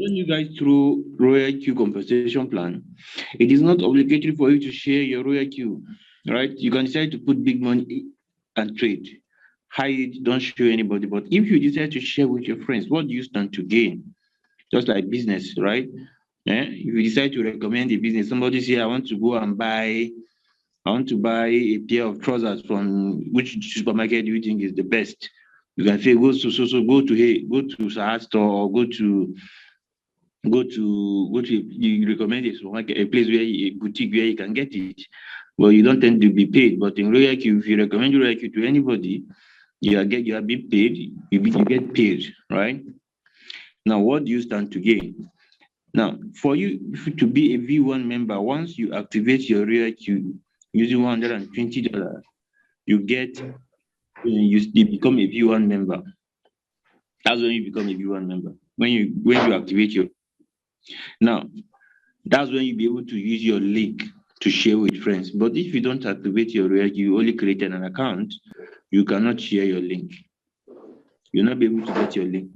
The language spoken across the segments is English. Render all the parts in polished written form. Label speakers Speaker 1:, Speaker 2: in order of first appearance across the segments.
Speaker 1: run you guys through Royal Q compensation plan, it is not obligatory for you to share your Royal Q, right? You can decide to put big money and trade. Hide it, don't show anybody. But if you decide to share with your friends, what do you stand to gain? Just like business, right? If you decide to recommend a business, somebody say, I want to buy a pair of trousers from which supermarket do you think is the best? You can say go to hey, go to Sahad store or go to you recommend a supermarket, a place where a boutique where you can get it. Well, you don't tend to be paid. But in Royal Q, if you recommend Royal Q to anybody, you are being paid, you get paid, right? Now, what do you stand to gain? Now, for you to be a V1 member, once you activate your Royal Q using $120, you get you become a V1 member. That's when you become a V1 member. When you activate your now, that's when you'll be able to use your link to share with friends. But if you don't activate your Royal Q, you only created an account, you cannot share your link. You'll not be able to get your link.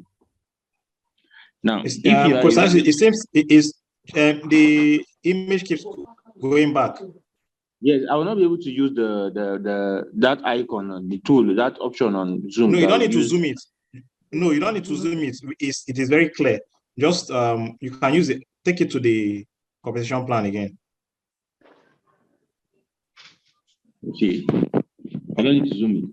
Speaker 1: Now, if you are,
Speaker 2: it seems it is the image keeps going back.
Speaker 1: Yes, I will not be able to use the that icon on the tool, that option on Zoom.
Speaker 2: No, you don't need to zoom it. No, you don't need to zoom it. It is very clear. Just you can use it. Take it to the compensation plan again.
Speaker 1: Okay, I don't need to zoom it.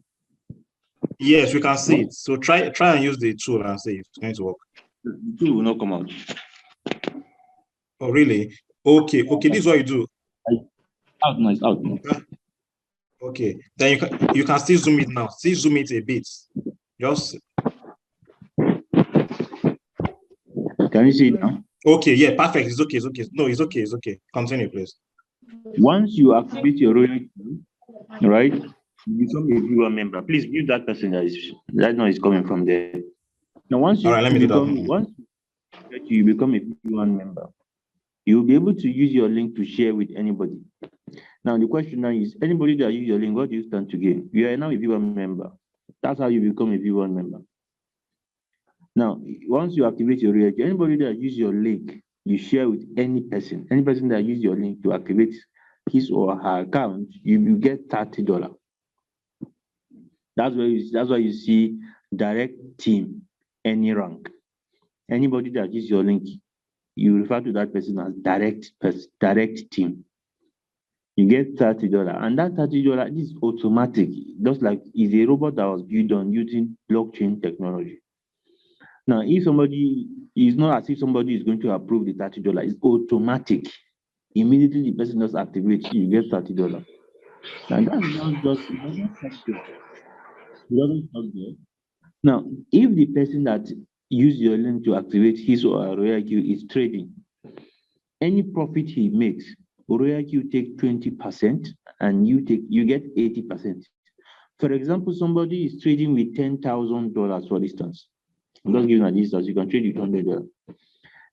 Speaker 2: Yes, we can see it. So try and use the tool and see if it's going to work.
Speaker 1: The tool will not come out.
Speaker 2: Oh, really? Okay. This is what you do.
Speaker 1: Out now, it's out now.
Speaker 2: Okay, then you can still zoom it now. Still zoom it a bit. Just.
Speaker 1: Can you see it now?
Speaker 2: Okay, yeah, perfect. It's okay. No, it's okay. Continue, please.
Speaker 1: Once you activate your Royal Q, right, you become a V1 member. Please mute that person that noise coming from there. Now, once you become a V1 member, you'll be able to use your link to share with anybody. Now, the question now is, anybody that use your link, what do you stand to gain? You are now a V1 member. That's how you become a V1 member. Now, once you activate your Royal Q, anybody that use your link, you share with any person that use your link to activate his or her account, you get $30. That's why you see direct team, any rank. Anybody that use your link, you refer to that person as direct team. You get $30, and that $30 is automatic, just like it's a robot that was built on using blockchain technology. Now, if somebody is not as if somebody is going to approve the $30, it's automatic. Immediately the person just activates, you get $30. And that's not just it doesn't stop there. Now, if the person that use your link to activate his or her Royal Q is trading, any profit he makes, Royal Q take 20% and you get 80%. For example, somebody is trading with $10,000, for instance. I'm just giving an instance, you can trade with $100.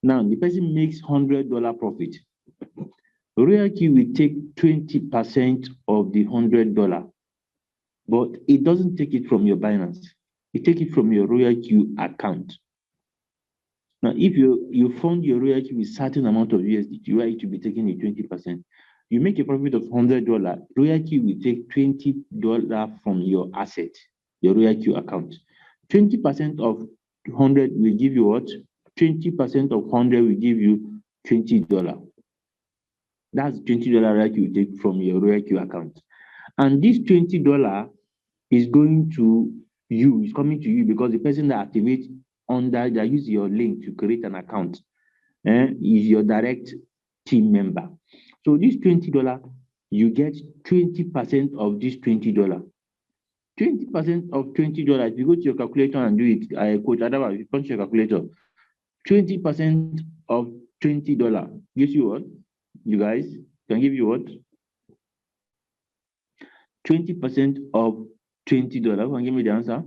Speaker 1: Now, the person makes $100 profit. Royal Q will take 20% of the $100, but it doesn't take it from your Binance. It take it from your Royal Q account. Now, if you fund your Royal Q with certain amount of USDT, where it will be taking a 20%, you make a profit of $100, Royal Q will take $20 from your asset, your Royal Q account. 20% of 100 will give you what? 20% of 100 will give you $20. That's $20 Royal Q will take from your Royal Q account. And this $20 is going to you, is coming to you because the person that activates that use your link to create an account is your direct team member. So this $20, you get 20% of this $20. 20% of $20, if you go to your calculator and do it, Coach Adama, if you punch your calculator, 20% of $20 gives you what? You guys can give you what? 20% of $20. Can give me the answer?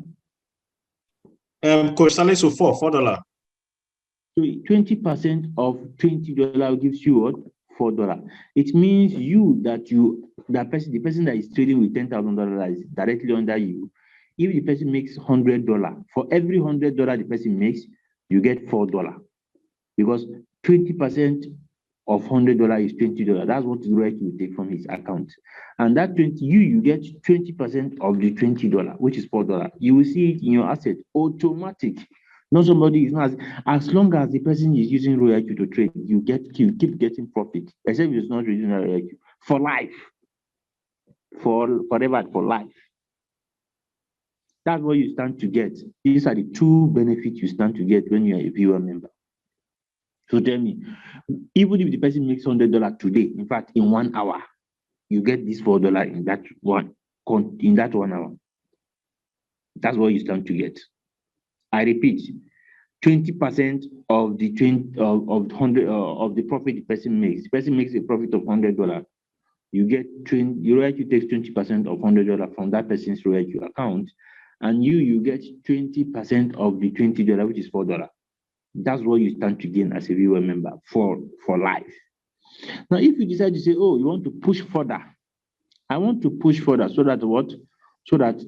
Speaker 2: Coach Salisu, $4.
Speaker 1: So 20% of $20 gives you what? $4. It means the person that is trading with $10,000 is directly under you. If the person makes $100, for every $100 the person makes, you get $4. because 20% of $100 is $20. That's what Royalty will take from his account. And that 20, you get 20% of the $20, which is $4. You will see it in your asset, automatic. Not somebody is not as long as the person is using Royalty to trade, you keep getting profit, except it's not using Royalty for life, forever, for life. That's what you stand to get. These are the two benefits you stand to get when you are a viewer member. So tell me, even if the person makes $100 today, in fact, in 1 hour, you get this $4 in that 1 hour. That's what you stand to get. I repeat, 20% of the 100 of the profit the person makes. The person makes a profit of $100. You get Royalty takes 20% of $100 from that person's Royalty account, and you get 20% of the $20, which is $4. That's what you stand to gain as a viewer member for life. Now, if you decide to say, oh, you want to push further, I want to push further so that what? So that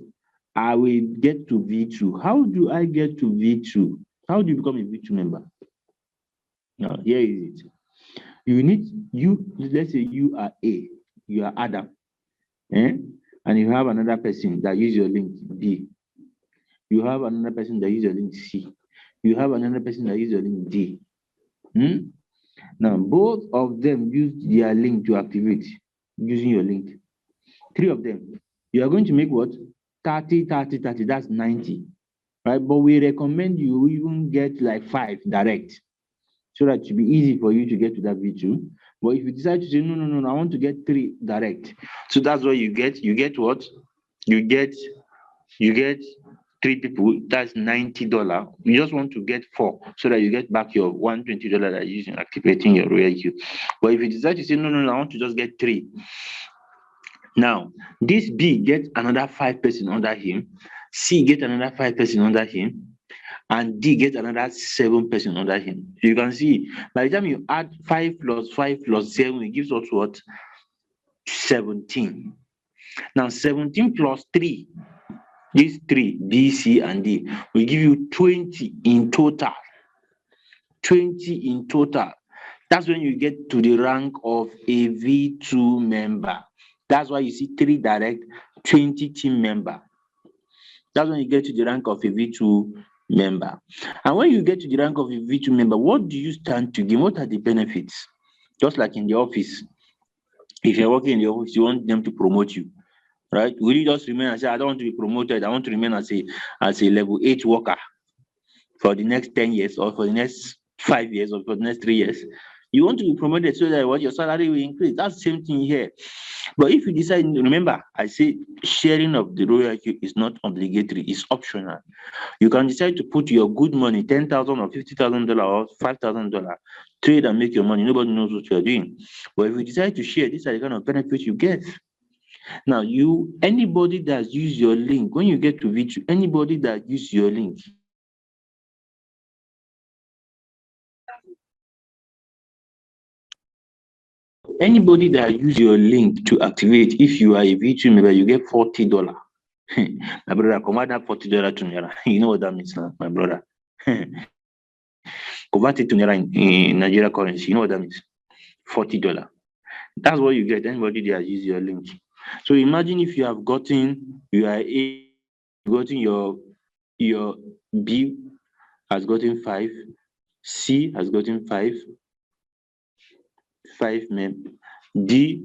Speaker 1: I will get to V2. How do I get to V2? How do you become a V2 member? Now, here is it. Let's say you are A, you are Adam, and you have another person that uses your link B. You have another person that uses your link C. You have another person that uses your link D. Now, both of them use their link to activate using your link. 3 of them. You are going to make what? 30, 30, 30. That's 90. Right? But we recommend you even get like 5 direct, so that it will be easy for you to get to that V2. But if you decide to say, no, I want to get 3 direct. So that's what you get. You get what? You get 3 people, that's $90. You just want to get 4 so that you get back your $120 that you're using activating your Royalty. But if you decide to say, no, I want to just get 3. Now, this B gets another 5 person under him, C gets another 5 person under him, and D gets another 7 person under him. So you can see, by the time you add 5 plus 5 plus 7, it gives us what? 17. Now, 17 plus 3, these 3, B, C, and D, will give you 20 in total. 20 in total. That's when you get to the rank of a V2 member. That's why you see 3 direct, 20 team member. That's when you get to the rank of a V2 member. And when you get to the rank of a V2 member, what do you stand to gain? What are the benefits? Just like in the office. If you're working in the office, you want them to promote you, right? Will you just remain and say, I don't want to be promoted, I want to remain as a level 8 worker for the next 10 years or for the next 5 years or for the next 3 years? You want to be promoted so that what your salary will increase. That's the same thing here. But if you decide, remember, I say sharing of the Royalty is not obligatory, it's optional. You can decide to put your good money, $10,000 or $50,000 or $5,000, trade and make your money. Nobody knows what you're doing. But if you decide to share, these are the kind of benefits you get. Now, anybody that use your link, when you get to V2, anybody that use your link, anybody that use your link to activate, if you are a V2 member, you get $40. My brother, convert that $40 to Naira. You know what that means now, my brother. Convert it to Naira in Nigeria currency. You know what that means? $40. That's what you get. Anybody that use your link. So imagine if you have gotten, your B has gotten 5, C has gotten 5 D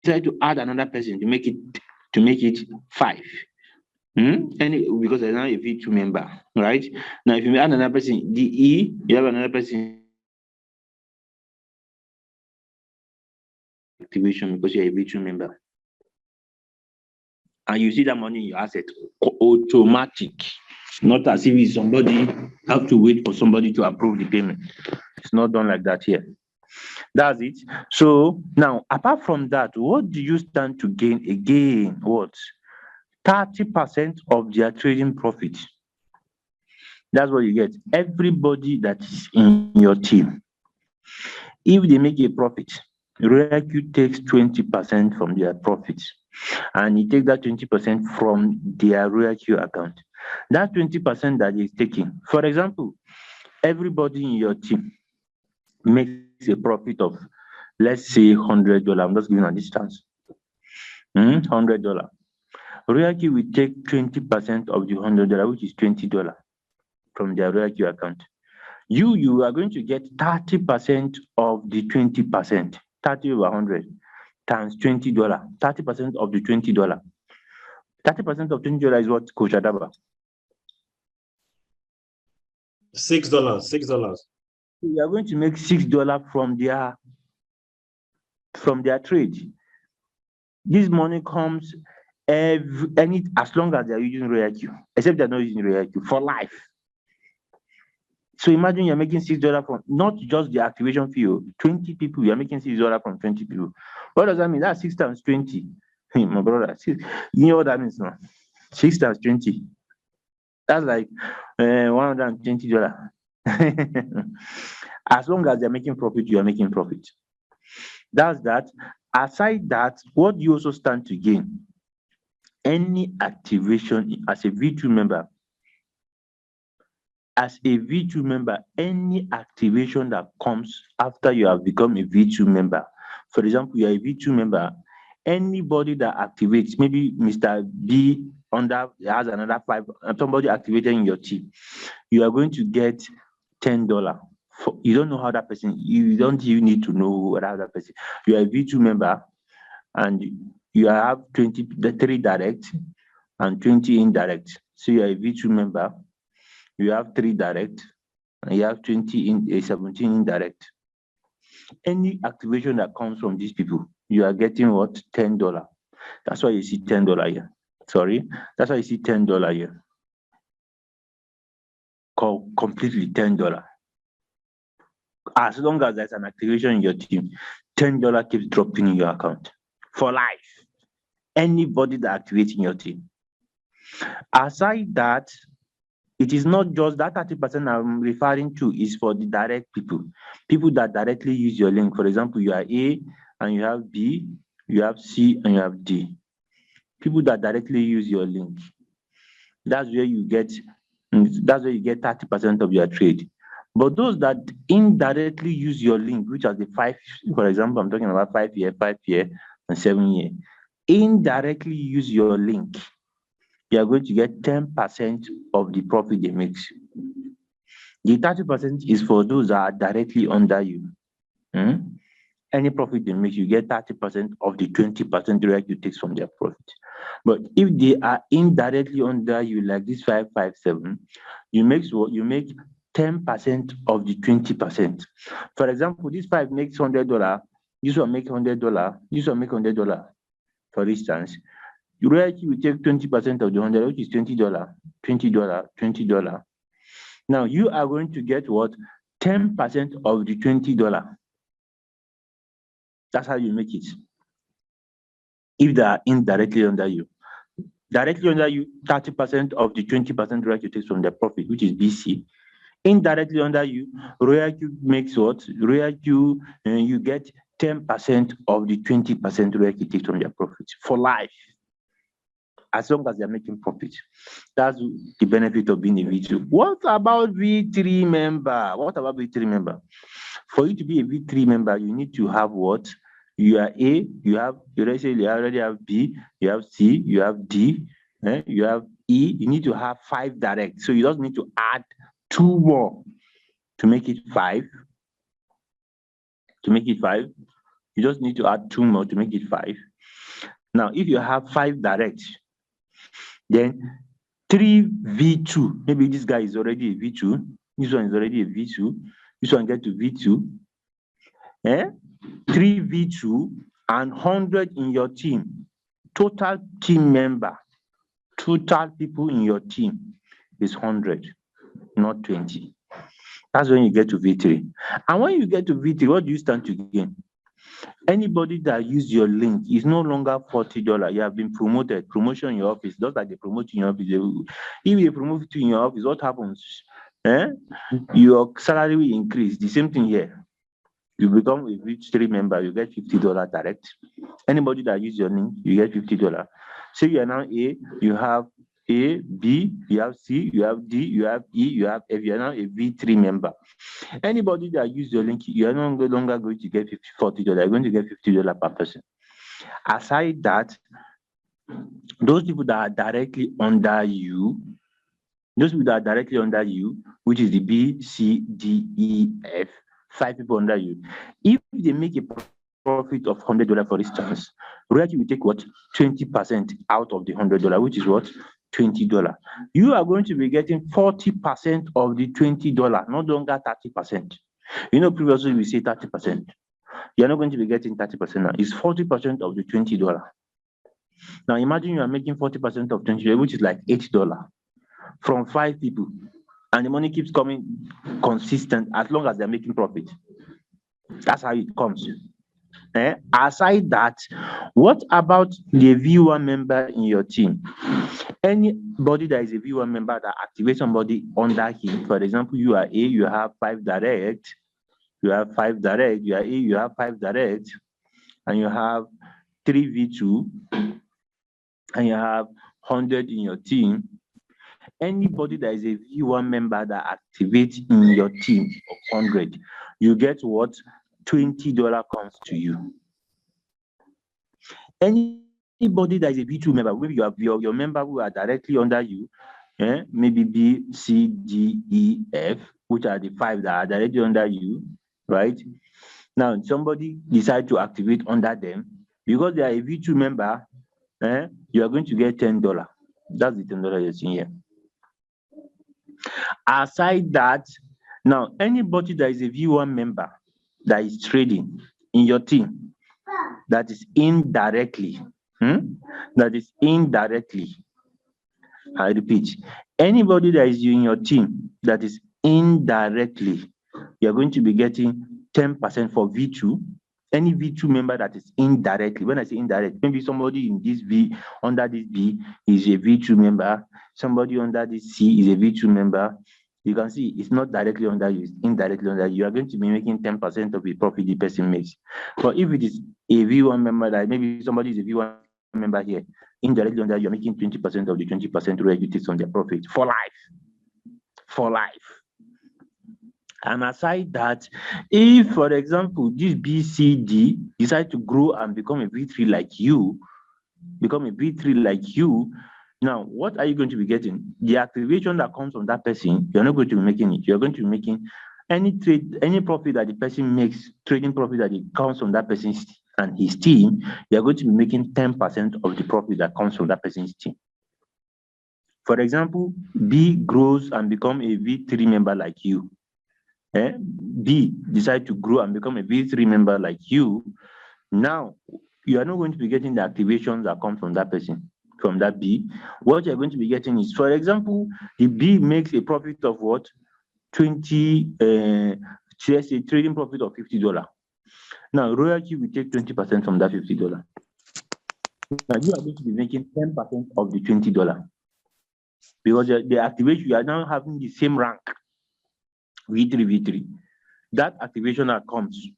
Speaker 1: try to add another person to make it 5. Because there's now a V2 member, right? Now, if you add another person, DE, you have another person activation because you're a V2 member. And you see that money in your asset automatic, not as if it's somebody have to wait for somebody to approve the payment. It's not done like that here. That's it. So now, apart from that, what do you stand to gain again? What? 30% of their trading profit. That's what you get. Everybody that is in your team, if they make a profit, Royalty takes 20% from their profits, and you take that 20% from their Royalty account. That 20% that is taking, for example, everybody in your team makes a profit of, let's say, $100. I'm just giving a distance. $100. Royalty will take 20% of the $100, which is $20 from their Royalty account. You are going to get 30% of the 20%, 30 over 100 times $20, 30% of the $20. 30% of $20 is what, Coach Adaba?
Speaker 2: $6.
Speaker 1: You are going to make $6 from their trade. This money comes as long as they're using Royalty, except they're not using Royalty for life. So imagine you're making $6 from not just the activation fee. 20 people, you're making $6 from 20 people. What does that mean? That's 6 times 20. My brother, you know what that means now? 6 times 20. That's like $120. As long as they're making profit, you are making profit. That's that. Aside that, what do you also stand to gain? Any activation as a V2 member, any activation that comes after you have become a V2 member, for example, you're a V2 member, anybody that activates, maybe Mr. B has another 5, somebody activated in your team, you are going to get $10. You don't know how that person, you need to know how that person. You are a V2 member and you have 3 direct and 20 indirect. So you are a V2 member, you have 3 direct and you have 17 indirect. Any activation that comes from these people, you are getting what? $10. That's why you see $10 here. Sorry, that's why you see $10 here. Completely $10. As long as there's an activation in your team, $10 keeps dropping in your account for life. Anybody that activates in your team. Aside that, it is not just that 30% I'm referring to is for the direct people that directly use your link. For example, you are A and you have B, you have C and you have D. People that directly use your link. That's where you get 30% of your trade. But those that indirectly use your link, which are the 5, for example, I'm talking about 5 year, and 7 year, indirectly use your link, you are going to get 10% of the profit they make. The 30% is for those that are directly under you. Any profit they make, you get 30% of the 20% direct you take from their profit. But if they are indirectly under you, like this 557, you make 10% of the 20%. For example, this 5 makes $100, this one makes $100, this one makes $100. For instance, you will take 20% of the 100, which is $20, $20. Now you are going to get what? 10% of the $20. That's how you make it. If they are indirectly under you. Directly under you, 30% of the 20% royalty takes from their profit, which is BC. Indirectly under you, royalty makes what? Royalty, you get 10% of the 20% royalty takes from their profit for life. As long as they're making profit. That's the benefit of being a V2. What about V3 member? For you to be a V3 member, you need to have what? You are A, you already have B, you have C, you have D, you have E. You need to have 5 direct. So you just need to add 2 more to make it 5. You just need to add 2 more to make it 5. Now, if you have 5 direct, then 3 V2, maybe this guy is already a V2, this one is already a V2, this one get to V2, 3 V2 and 100 in your team. Total team member, total people in your team is 100, not 20. That's when you get to V3. And when you get to V3, what do you stand to gain? Anybody that use your link is no longer $40. You have been promoted. Promotion in your office, just like they promote in your office. If they promote you in your office, what happens? Your salary will increase. The same thing here. You become a V3 member, you get $50 direct. Anybody that use your link, you get $50. So you are now A, you have A, B, you have C, you have D, you have E, you have F. You are now a V3 member. Anybody that use your link, you are no longer going to get $40. You're going to get $50 per person. Aside that, those people that are directly under you, which is the B, C, D, E, F, 5 people under you. If they make a profit of $100, for instance, Royalty will take what? 20% out of the $100, which is what? $20. You are going to be getting 40% of the $20, no longer 30%. You know, previously we say 30%. You're not going to be getting 30% now. It's 40% of the $20. Now imagine you are making 40% of $20, which is like $8 from 5 people, and the money keeps coming consistent as long as they're making profit. That's how it comes. Aside that, what about the V1 member in your team? Anybody that is a V1 member that activates somebody under him, for example, you are A, you have 5 direct, you are A, you have 5 direct, and you have 3 V2, and you have 100 in your team. Anybody that is a V1 member that activates in your team of 100, you get what? $20 comes to you. Anybody that is a V2 member, maybe you have your member who are directly under you, maybe B, C, D, E, F, which are the 5 that are directly under you, right? Now, somebody decide to activate under them, because they are a V2 member, you are going to get $10. That's the $10 you're seeing here. Aside that, now anybody that is a V1 member that is trading in your team, that is indirectly, I repeat, anybody that is in your team that is indirectly, you're going to be getting 10% for V2. Any V2 member that is indirectly, when I say indirect, maybe somebody in this V, under this B is a V2 member, somebody under this C is a V2 member. You can see it's not directly under you, it's indirectly under you. You are going to be making 10% of the profit the person makes. But if it is a V1 member, that maybe somebody is a V1 member here, indirectly under you, you're making 20% of the 20% royalties on their profit for life. And aside that, if, for example, this BCD decide to grow and become a V3 like you, now what are you going to be getting? The activation that comes from that person, you're not going to be making it. You're going to be making any profit that the person makes, trading profit that it comes from that person's and his team, you're going to be making 10% of the profit that comes from that person's team. For example, B grows and become a V3 member like you. B decide to grow and become a V3 member like you. Now, you are not going to be getting the activations that come from that person, from that B. What you're going to be getting is, for example, the B makes a profit of what? 20, let's say trading profit of $50. Now, royalty will take 20% from that $50. Now, you are going to be making 10% of the $20. Because the activation, you are now having the same rank, V3. That activation that comes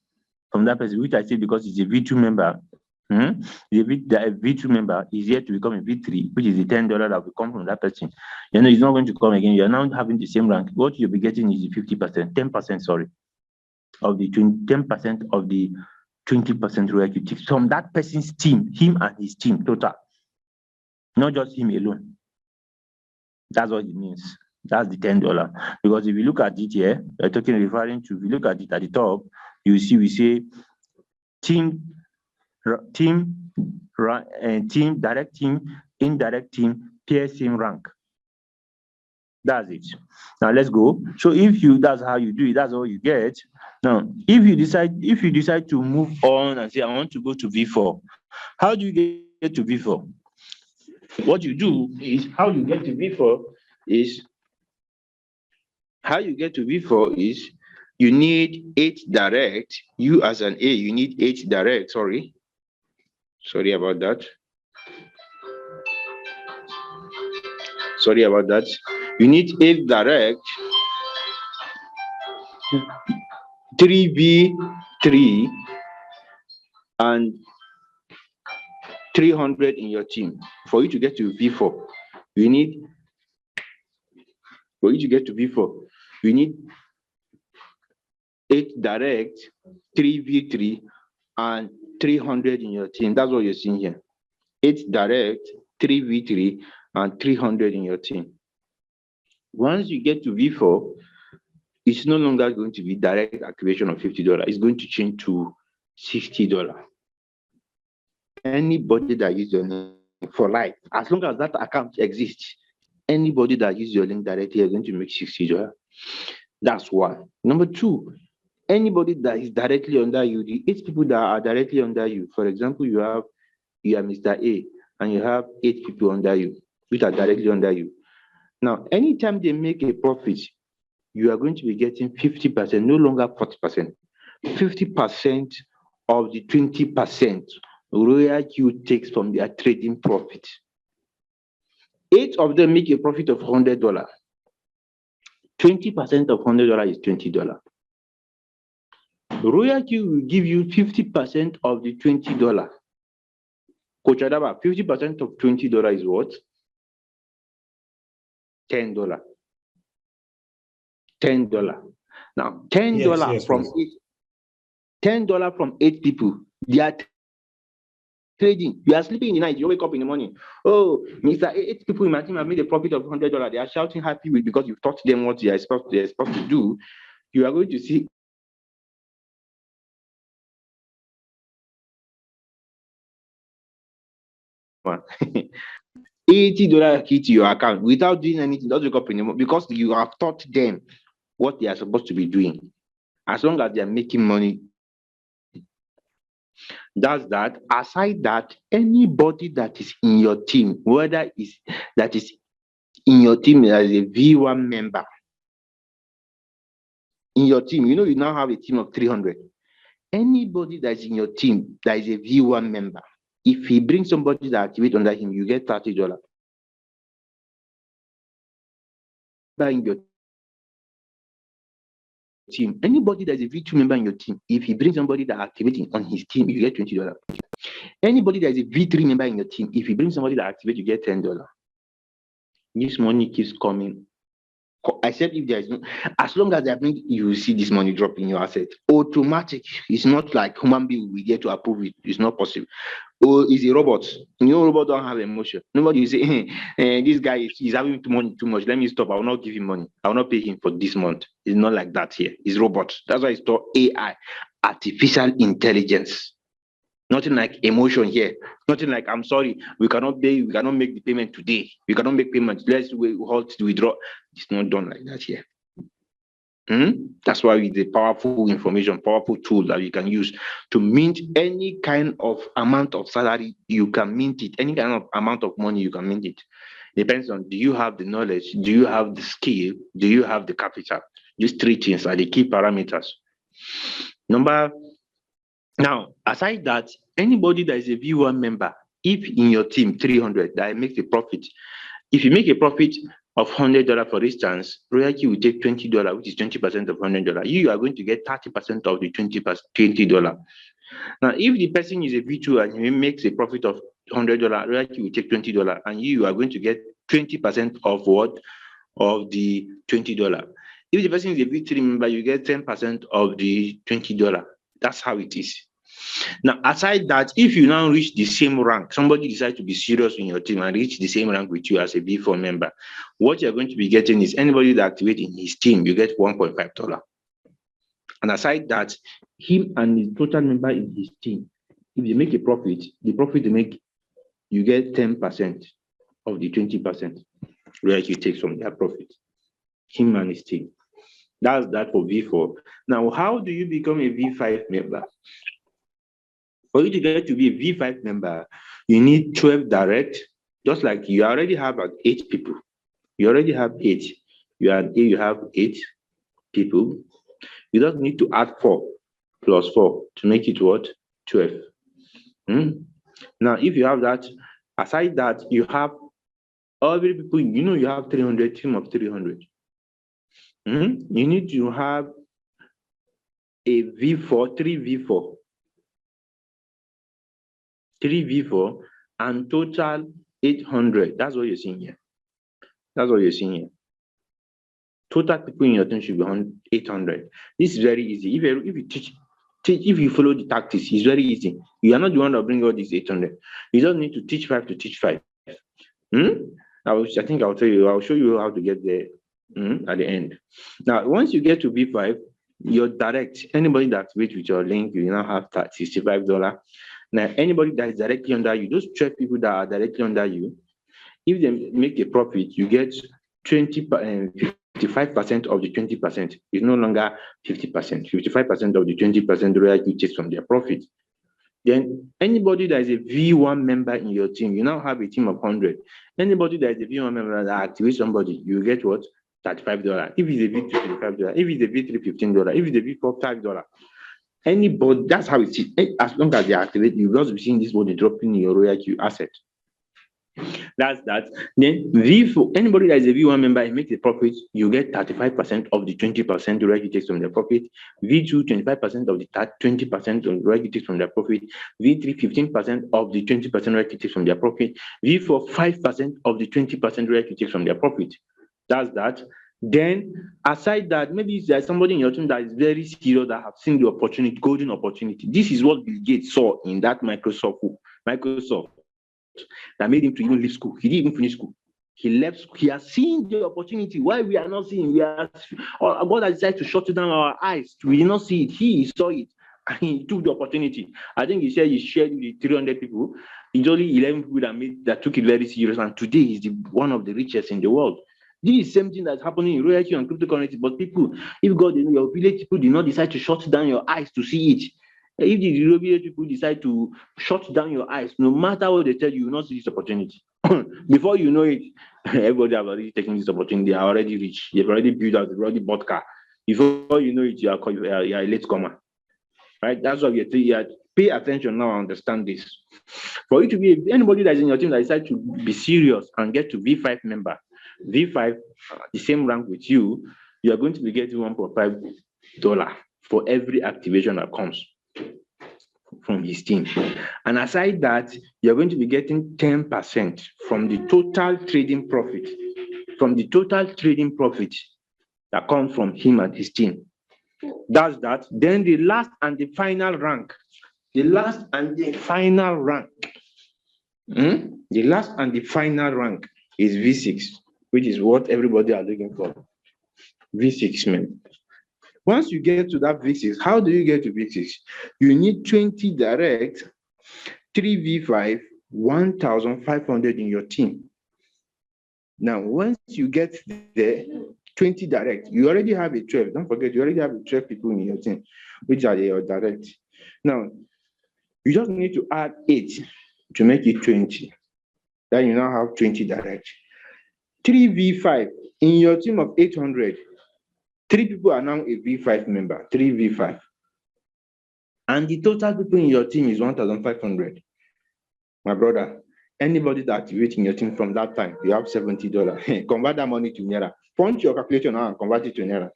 Speaker 1: from that person, which I say because it's a V2 member, the V2 member is here to become a V3, which is the $10 that will come from that person. You know, it's not going to come again. You're now having the same rank. What you'll be getting is the 10%, sorry, of the 10% of the 20% royalty from that person's team, him and his team total, not just him alone. That's what it means. That's the $10. Because if you look at it here, if you look at it at the top, you see we say team, direct team, indirect team, peer team rank. That's it. Now let's go. So that's how you do it, that's all you get. Now, if you decide to move on and say, I want to go to V4, how do you get to V4? What you do is, how you get to V4 is, you need 8 direct. You as an A, you need 8 direct. Sorry about that. You need 8 direct, 3V3, and 300 in your team for you to get to V4. We need, for you to get to V4, we need 8 direct, 3 V3, and 300 in your team. That's what you're seeing here. 8 direct, 3 V3, and 300 in your team. Once you get to V4, it's no longer going to be direct activation of $50. It's going to change to $60. Anybody that uses your link for life, as long as that account exists, anybody that uses your link directly is going to make $60. That's one. Number two, anybody that is directly under you, the 8 people that are directly under you, for example, you are Mr. A, and you have 8 people under you, which are directly under you. Now, anytime they make a profit, you are going to be getting 50%, no longer 40%. 50% of the 20% Royal Q takes from their trading profit. 8 of them make a profit of $100. 20% of $100 is $20. Royal Q will give you 50% of the $20. Coach Adaba, 50% of $20 is what? $10. $10. Now, $10 from please. $10 from 8 people. They are trading. You are sleeping in the night. You wake up in the morning. Oh, Mr. 8 people in my team have made a profit of $100. They are shouting happy with because you've taught them what they are supposed to do. You are going to see $80 hit to your account without doing anything. Don't wake up anymore because you have taught them what they are supposed to be doing. As long as they are making money, that's that. Aside that, anybody that is in your team, whether that is in your team as a V1 member, in your team, you know you now have a team of 300. Anybody that's in your team that is a V1 member, if he brings somebody that activates under him, you get $30. In your team, anybody that's a V2 member in your team, if he brings somebody that activating on his team, you get $20. Anybody that is a V3 member in your team, if he brings somebody that activates, you get $10. This money keeps coming. Except if there is no, as long as they bring, you will see this money drop in your asset. Automatic. It's not like human being will be there to approve it. It's not possible. Oh, it's a robot. You know, robot don't have emotion. Nobody will say, hey, this guy is having too much. Let me stop. I will not give him money. I will not pay him for this month. It's not like that here. It's robot. That's why it's called AI, artificial intelligence. Nothing like emotion here. Nothing like, I'm sorry, we cannot pay, we cannot make the payment today. We cannot make payments. Let's halt to withdraw. It's not done like that here. That's why it's a powerful information, powerful tool that you can use to mint any kind of amount of salary. You can mint it. Any kind of amount of money, you can mint it. Depends on, do you have the knowledge? Do you have the skill? Do you have the capital? These 3 things are the key parameters. Now, aside that, anybody that is a V1 member, if in your team 300 that makes a profit, if you make a profit of $100, for instance, Royal Q will take $20, which is 20% of $100. You are going to get 30% of the $20. Now, if the person is a V2 and he makes a profit of $100, Royal Q will take $20, and you are going to get 20% of what? Of the $20. If the person is a V3 member, you get 10% of the $20. That's how it is. Now, aside that, if you now reach the same rank, somebody decides to be serious in your team and reach the same rank with you as a V4 member, what you're going to be getting is anybody that activates in his team, you get $1.5. And aside that, him and the total member in his team, if they make a profit, the profit they make, you get 10% of the 20% where you take from their profit. Him and his team. That's that for V4. Now, how do you become a V5 member? For you to get to be a V5 member, you need 12 direct, just like you already have like 8 people. You already have 8. You have 8 people. You just need to add 4 plus 4 to make it what? 12. Now, if you have that, aside that, you have every people, you know, you have 300, team of 300. You need to have a V4, 3 V4, and total 800. That's what you're seeing here. That's what you're seeing here. Total people in your team should be 800. This is very easy. If you teach, if you follow the tactics, it's very easy. You are not the one that bring all these 800. You don't need to teach 5 to teach 5. I think I'll tell you, I'll show you how to get there at the end. Now, once you get to V5, your direct, anybody that activates with your link, you now have $65. Now, anybody that is directly under you, those 12 people that are directly under you, if they make a profit, you get 55% of the 20%. It's no longer 50%. 55% of the 20% royalty takes from their profit. Then anybody that is a V1 member in your team, you now have a team of 100. Anybody that is a V1 member that activates somebody, you get what? $35. If it's a V2, $35. If it's a V3, $15. If it's a V4, $5. Anybody, that's how it is. As long as they activate, you will also be seeing this body dropping in your royalty asset. That's that. Then V4, anybody that is a V1 member and makes a profit, you get 35% of the 20% royalty takes from their profit. V2, 25% of the 20% of royalty takes from their profit. V3, 15% of the 20% royalty takes from their profit. V4, 5% of the 20% royalty takes from their profit. That's that. Then, aside that, maybe there's somebody in your team that is very serious that have seen the opportunity, golden opportunity. This is what Bill Gates saw in that Microsoft that made him to even leave school. He didn't even finish school. He left school. He has seen the opportunity. Why we are not seeing? God has decided to shut down our eyes. We did not see it. He saw it. And he took the opportunity. I think he said he shared with 300 people. It's only 11 people that took it very serious. And today he's one of the richest in the world. This is the same thing that's happening in royalty and cryptocurrency. But people, if God, your village people did not decide to shut down your eyes to see it. If the village people decide to shut down your eyes, no matter what they tell you, you will not see this opportunity. Before you know it, everybody have already taken this opportunity. They are already rich. They've already built out. They've already bought car. Before you know it, you are a late comer. Right? That's why we are pay attention now and understand this. For you to be anybody that's in your team that decide to be serious and get to V5 member, V5, the same rank with you, you are going to be getting $1.5 for every activation that comes from his team. And aside that, you're going to be getting 10% from the total trading profit, that comes from him and his team. That's that. Then the last and the final rank. The last and the final rank is V6, which is what everybody are looking for. V6, man. Once you get to that V6, how do you get to V6? You need 20 direct, 3 V5, 1,500 in your team. Now, once you get there, 20 direct, you already have a 12. Don't forget, you already have 12 people in your team, which are your direct. Now, you just need to add 8 to make it 20. Then you now have 20 direct. 3 V5 in your team of 800. 3 people are now a V5 member, 3 V5. And the total people in your team is 1,500. My brother, anybody that activates in your team from that time, you have $70. Convert that money to Naira. Punch your calculation now and convert it to Naira.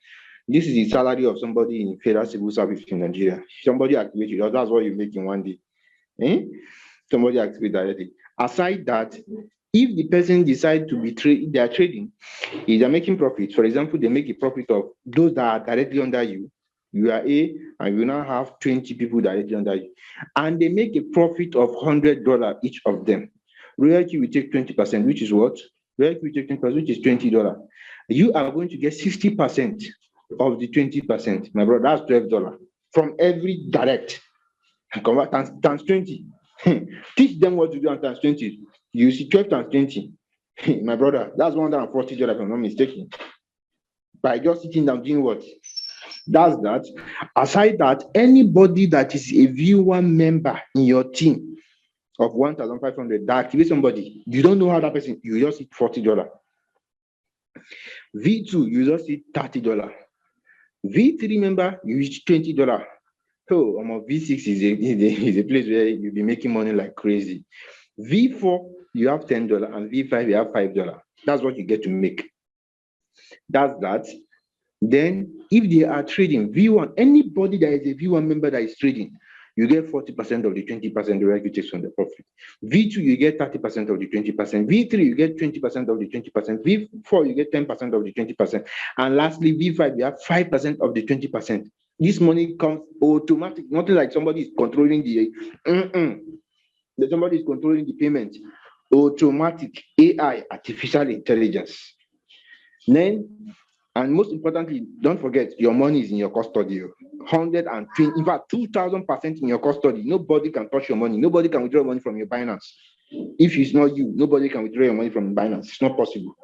Speaker 1: This is the salary of somebody in Federal Civil Service in Nigeria. Somebody activates you, that's what you make in one day. Somebody activates directly. Aside that, if the person decides to be they are trading, if they're making profit, for example, they make a profit of those that are directly under you, you are A, and you now have 20 people directly under you, and they make a profit of $100 each of them. Royalty will take 20%, which is what? Royalty will take 20%, which is $20. You are going to get 60% of the 20%. My brother, that's $12 from every direct. Convert times 20. Teach them what to do and times 20. You see 12 times 20. My brother, that's $140 if I'm not mistaken. By just sitting down doing what? That's that. Aside that, anybody that is a V1 member in your team of 1,500 that activates somebody, you don't know how that person, you just hit $40. V2, you just hit $30. V3 member, you reach $20. So V6 is a place where you'll be making money like crazy. V4, you have $10, and V5, you have $5. That's what you get to make. That's that. Then, if they are trading V1, anybody that is a V1 member that is trading, you get 40% of the 20% the Royal takes from the profit. V2, you get 30% of the 20%. V3, you get 20% of the 20%. V4, you get 10% of the 20%. And lastly, V5, you have 5% of the 20%. This money comes automatic, not like somebody is controlling the somebody is controlling the payment. Automatic AI, artificial intelligence. Then, and most importantly, don't forget your money is in your custody. 120, in fact, 2,000% in your custody. Nobody can touch your money. Nobody can withdraw money from your Binance. If it's not you, nobody can withdraw your money from Binance. It's not possible.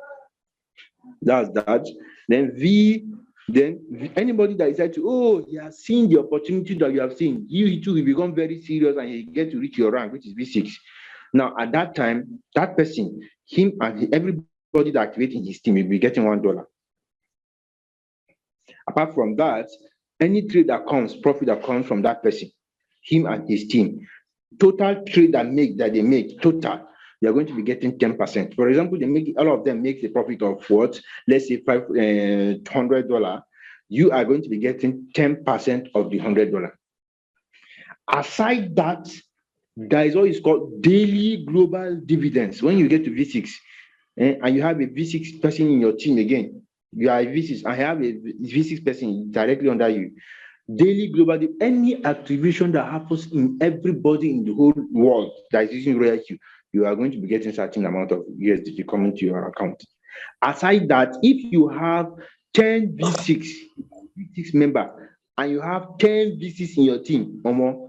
Speaker 1: That's that. Then anybody that decides to, he has seen the opportunity that you have seen, you too will become very serious and you get to reach your rank, which is V6. Now, at that time, that person, him and everybody that activating his team will be getting $1. Apart from that, any trade that comes, profit that comes from that person, him and his team, total trade that they make, total, they are going to be getting 10%. For example, all of them make a profit of what? Let's say $100. You are going to be getting 10% of the $100. Aside that, there is what is called daily global dividends. When you get to V6, and you have a V6 person in your team again, you are a V6 and have a V6 person directly under you. Daily global, any activation that happens in everybody in the whole world that is using RoyalQ, you are going to be getting a certain amount of USDT coming to your account. Aside that, if you have 10 V6 member and you have 10 V6 in your team,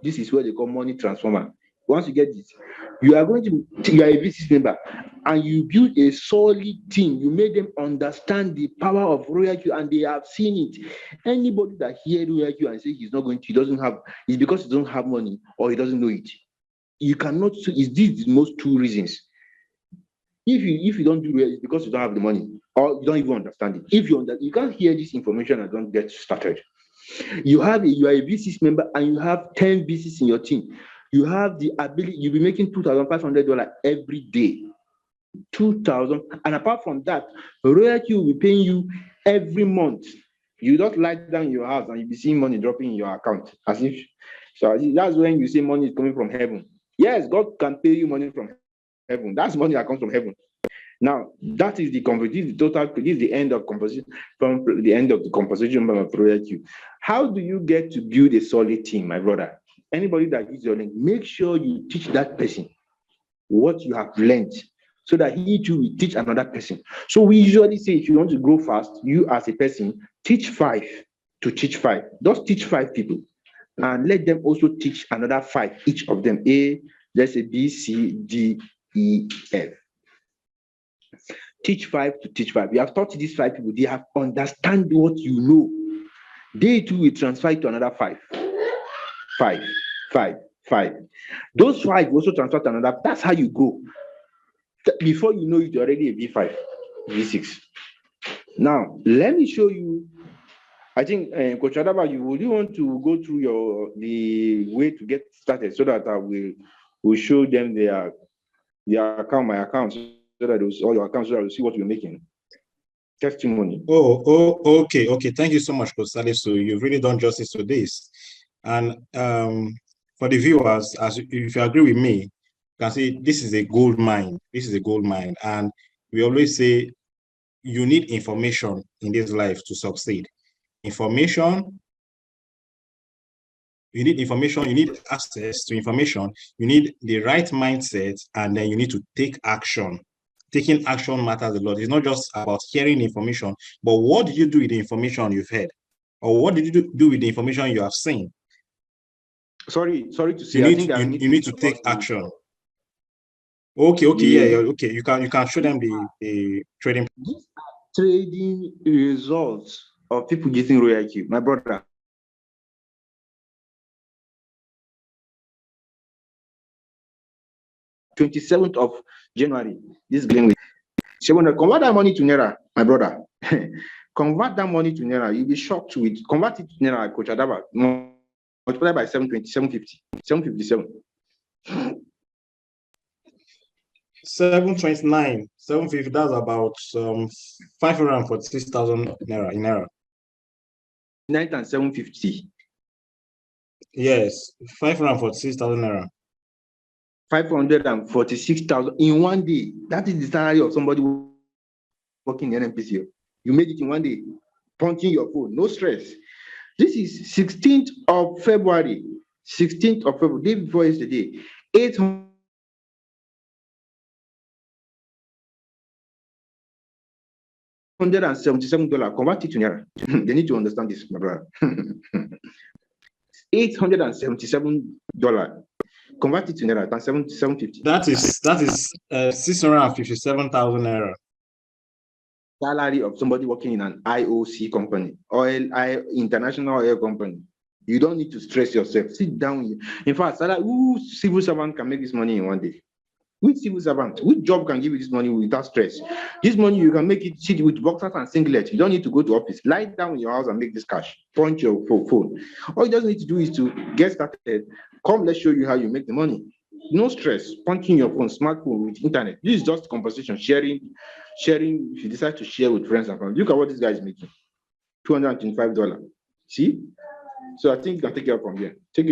Speaker 1: this is where they call money transformer. Once you get this, you are a V6 member and you build a solid team. You made them understand the power of RoyalQ and they have seen it. Anybody that hears RoyalQ and says it's because he doesn't have money or he doesn't know it. You cannot say it's the most two reasons. If you don't do it, it's because you don't have the money or you don't even understand it. If you can't hear this information and don't get started. You are a V6 member and you have 10 V6 in your team. You have the ability, you'll be making $2,500 every day. 2,000. And apart from that, RoyalQ will be paying you every month. You don't lie down in your house and you'll be seeing money dropping in your account. That's when you say money is coming from heaven. Yes, God can pay you money from heaven. That's money that comes from heaven. Now, that is the composition. This is the end of composition from the end of the composition of RoyalQ. How do you get to build a solid team, my brother? Anybody that uses your link, make sure you teach that person what you have learned so that he too will teach another person. So we usually say if you want to grow fast, you as a person, teach 5 to teach 5. Just teach 5 people and let them also teach another 5, each of them. Let's say B, C, D, E, F. Teach 5 to teach 5. You have taught these 5 people, they have understand what you know. They too will transfer it to another 5. 5. Those 5 also transfer to another. That's how you go. Before you know it, you're already a V5, V6. Now, let me show you. I think, Coach Adaba, you want to go through the way to get started so that I will show them their account, my account, so that all your accounts, so that we'll see what you're making. Testimony.
Speaker 2: Okay. Thank you so much, Coach Salisu. You've really done justice to this. And for the viewers, if you agree with me, you can see this is a gold mine. This is a gold mine. And we always say you need information in this life to succeed. Information, you need access to information, you need the right mindset, and then you need to take action. Taking action matters a lot. It's not just about hearing information, but what did you do with the information you've heard? Or what did you do with the information you have seen?
Speaker 1: Sorry to say,
Speaker 2: you need to take action. Okay, yeah, okay. You can show them the trading
Speaker 1: results of people using RoyalQ. My brother. January 27th, this Glenwood. Convert that money to Naira, my brother. Convert that money to Naira. You'll be shocked with it. Convert it to Naira, Coach Adaba. Multiply by 720, 750, 757.
Speaker 2: 729, 750, that's about 546,000 Naira in Naira.
Speaker 1: 9 and 750.
Speaker 2: Yes, 546,000 naira.
Speaker 3: 546,000 in one day. That is the salary of somebody working in NNPC. You made it in one day, punching your phone, no stress. This is 16th of February. 16th of February, day before yesterday. $877. Convert it to naira. They need to understand this, my brother. $877. Convert it to naira. That's 750.
Speaker 2: That is 657,000 naira.
Speaker 3: Salary of somebody working in an IOC company, international oil company. You don't need to stress yourself. Sit down. In fact, who civil servant can make this money in one day? Which civil servant? Which job can give you this money without stress? This money you can make it sit with boxers and singlet. You don't need to go to office. Lie down in your house and make this cash. Punch your phone. All you just need to do is to get started. Come, let's show you how you make the money. No stress. Punching your phone, smartphone with internet. This is just conversation, sharing. If you decide to share with friends and family, look at what this guy is making. $225. See? So I think you can take it up from here. Take it.